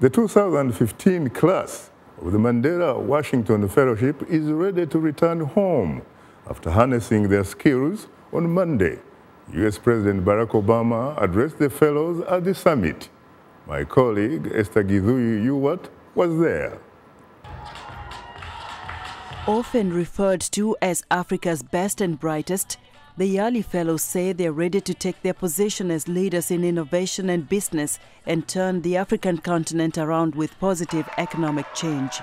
The 2015 class of the Mandela Washington Fellowship is ready to return home after harnessing their skills on Monday. U.S. President Barack Obama addressed the fellows at the summit. My colleague Esther Githui Ewart was there. Often referred to as Africa's best and brightest, the yearly fellows say they're ready to take their position as leaders in innovation and business and turn the African continent around with positive economic change.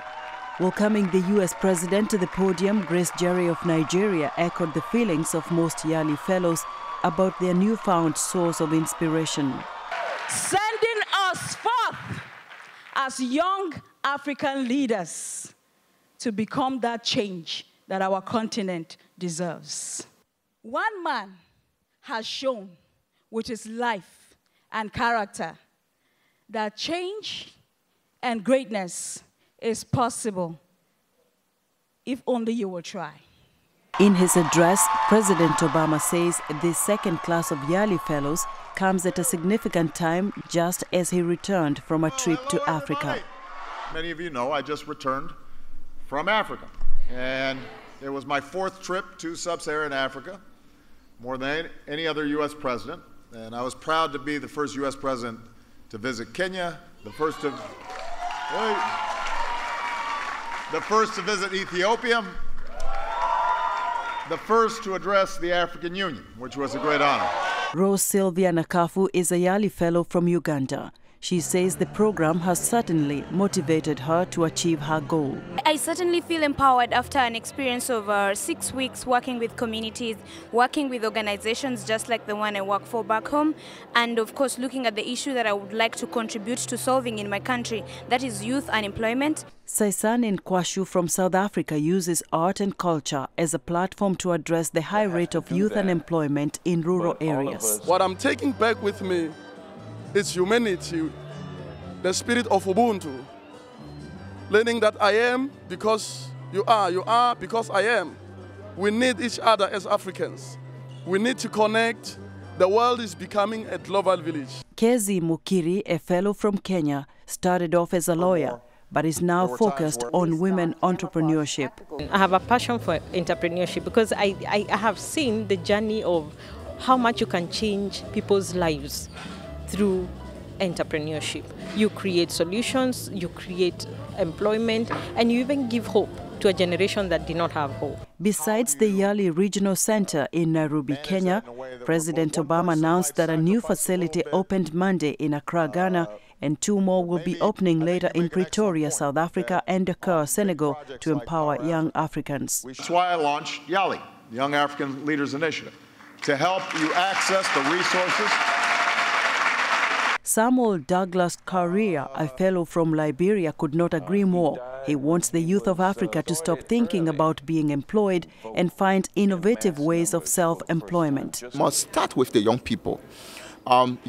Welcoming the U.S. President to the podium, Grace Jerry of Nigeria echoed the feelings of most yearly fellows about their newfound source of inspiration. Sending us forth as young African leaders to become that change that our continent deserves. One man has shown with his life and character that change and greatness is possible if only you will try. In his address, President Obama says this second class of yearly fellows comes at a significant time just as he returned from a trip to Africa. Many of you know I just returned from Africa, and it was my fourth trip to sub-Saharan Africa, more than any other U.S. president, and I was proud to be the first U.S. president to visit Kenya, the first to visit Ethiopia, the first to address the African Union, which was a great honor. Rose Sylvia Nakafu is a yearly fellow from Uganda. She says the program has certainly motivated her to achieve her goal. I certainly feel empowered after an experience of 6 weeks working with communities, working with organizations just like the one I work for back home, and of course looking at the issue that I would like to contribute to solving in my country, that is youth unemployment. Saisan Nkwashu from South Africa uses art and culture as a platform to address the high rate of youth unemployment in rural areas. What I'm taking back with me is humanity, the spirit of Ubuntu. Learning that I am because you are because I am. We need each other as Africans. We need to connect. The world is becoming a global village. Kezi Mukiri, a fellow from Kenya, started off as a lawyer, but is now focused on women entrepreneurship. I have a passion for entrepreneurship because I have seen the journey of how much you can change people's lives through entrepreneurship. You create solutions, you create employment, and you even give hope to a generation that did not have hope. Besides the yearly regional center in Nairobi, Kenya, President Obama announced that a new facility opened Monday in Accra, Ghana, and 2 more will be opening later in Pretoria, South Africa, and Dakar, Senegal, to empower young Africans. That's why I launched YALI, the Young African Leaders Initiative, to help you access the resources. Samuel Douglas Correa, a fellow from Liberia, could not agree more. He wants the youth of Africa to stop thinking about being employed and find innovative ways of self-employment. Must start with the young people,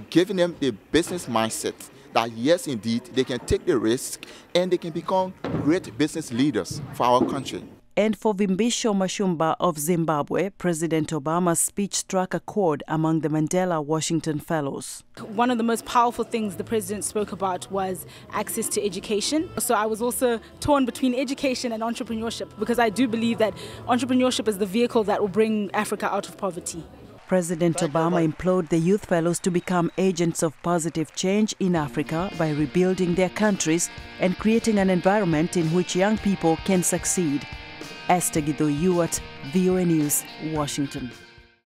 giving them the business mindset that yes, indeed, they can take the risk and they can become great business leaders for our country. And for Vimbisho Mashumba of Zimbabwe, President Obama's speech struck a chord among the Mandela Washington Fellows. One of the most powerful things the president spoke about was access to education. So I was also torn between education and entrepreneurship because I do believe that entrepreneurship is the vehicle that will bring Africa out of poverty. President Obama implored the youth fellows to become agents of positive change in Africa by rebuilding their countries and creating an environment in which young people can succeed. Esther Githui Ewart, VOA News, Washington.